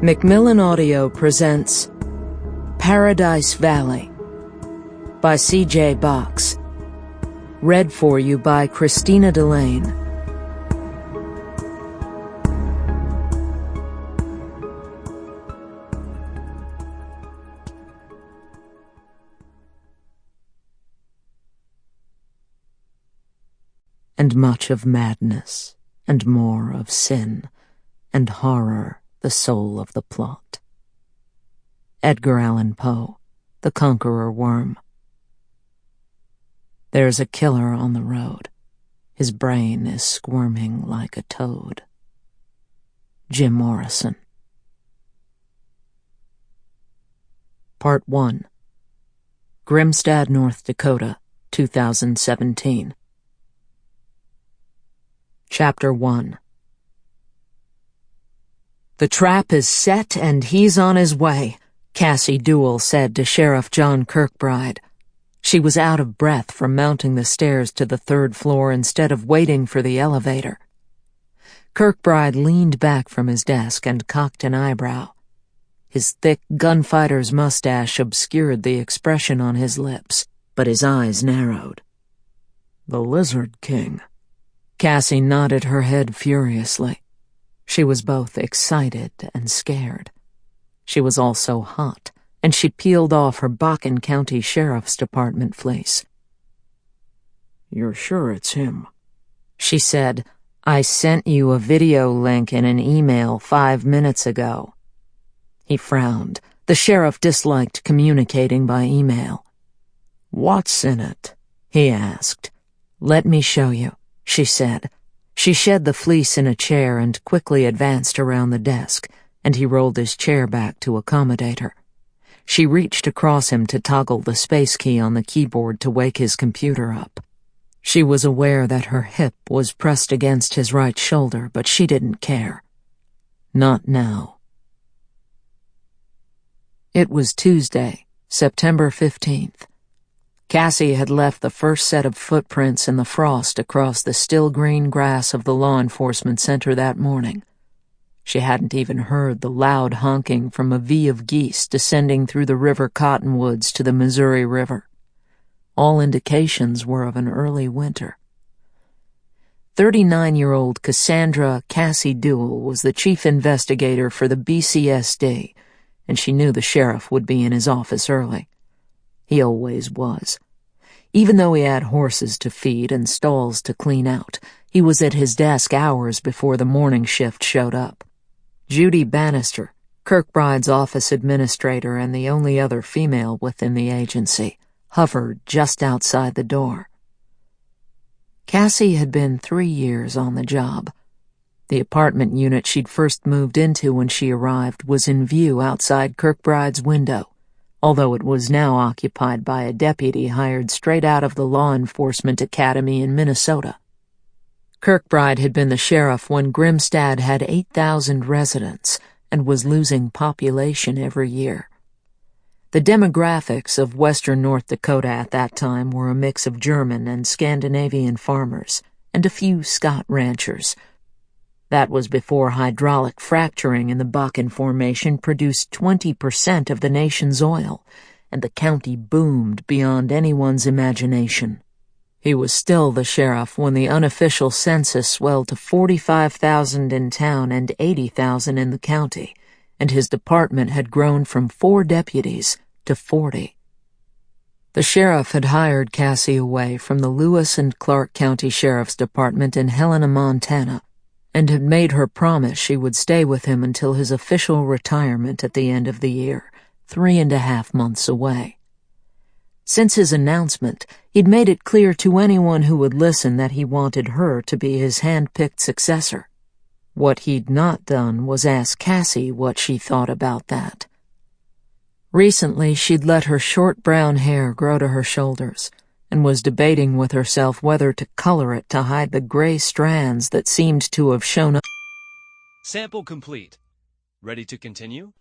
Macmillan Audio presents Paradise Valley by C.J. Box. Read for you by Christina Delaine. And much of madness, and more of sin, and horror the soul of the plot. Edgar Allan Poe, The Conqueror Worm. There's a killer on the road. His brain is squirming like a toad. Jim Morrison. Part 1. Grimstad, North Dakota, 2017. Chapter 1. "The trap is set and he's on his way," Cassie Dewell said to Sheriff John Kirkbride. She was out of breath from mounting the stairs to the third floor instead of waiting for the elevator. Kirkbride leaned back from his desk and cocked an eyebrow. His thick gunfighter's mustache obscured the expression on his lips, but his eyes narrowed. "The Lizard King." Cassie nodded her head furiously. She was both excited and scared. She was also hot, and she peeled off her Bakken County Sheriff's Department fleece. "You're sure it's him?" she said. "I sent you a video link in an email 5 minutes ago." He frowned. The sheriff disliked communicating by email. "What's in it?" he asked. "Let me show you," she said. She shed the fleece in a chair and quickly advanced around the desk, and he rolled his chair back to accommodate her. She reached across him to toggle the space key on the keyboard to wake his computer up. She was aware that her hip was pressed against his right shoulder, but she didn't care. Not now. It was Tuesday, September 15th. Cassie had left the first set of footprints in the frost across the still green grass of the law enforcement center that morning. She hadn't even heard the loud honking from a V of geese descending through the river cottonwoods to the Missouri River. All indications were of an early winter. 39-year-old Cassandra Cassie Dewell was the chief investigator for the BCSD, and she knew the sheriff would be in his office early. He always was. Even though he had horses to feed and stalls to clean out, he was at his desk hours before the morning shift showed up. Judy Bannister, Kirkbride's office administrator and the only other female within the agency, hovered just outside the door. Cassie had been 3 years on the job. The apartment unit she'd first moved into when she arrived was in view outside Kirkbride's window, although it was now occupied by a deputy hired straight out of the law enforcement academy in Minnesota. Kirkbride had been the sheriff when Grimstad had 8,000 residents and was losing population every year. The demographics of western North Dakota at that time were a mix of German and Scandinavian farmers, and a few Scott ranchers. That was before hydraulic fracturing in the Bakken Formation produced 20% of the nation's oil, and the county boomed beyond anyone's imagination. He was still the sheriff when the unofficial census swelled to 45,000 in town and 80,000 in the county, and his department had grown from 4 deputies to 40. The sheriff had hired Cassie away from the Lewis and Clark County Sheriff's Department in Helena, Montana, and had made her promise she would stay with him until his official retirement at the end of the year, 3.5 months away. Since his announcement, he'd made it clear to anyone who would listen that he wanted her to be his hand-picked successor. What he'd not done was ask Cassie what she thought about that. Recently, she'd let her short brown hair grow to her shoulders, and was debating with herself whether to color it to hide the gray strands that seemed to have shown up. Sample complete. Ready to continue?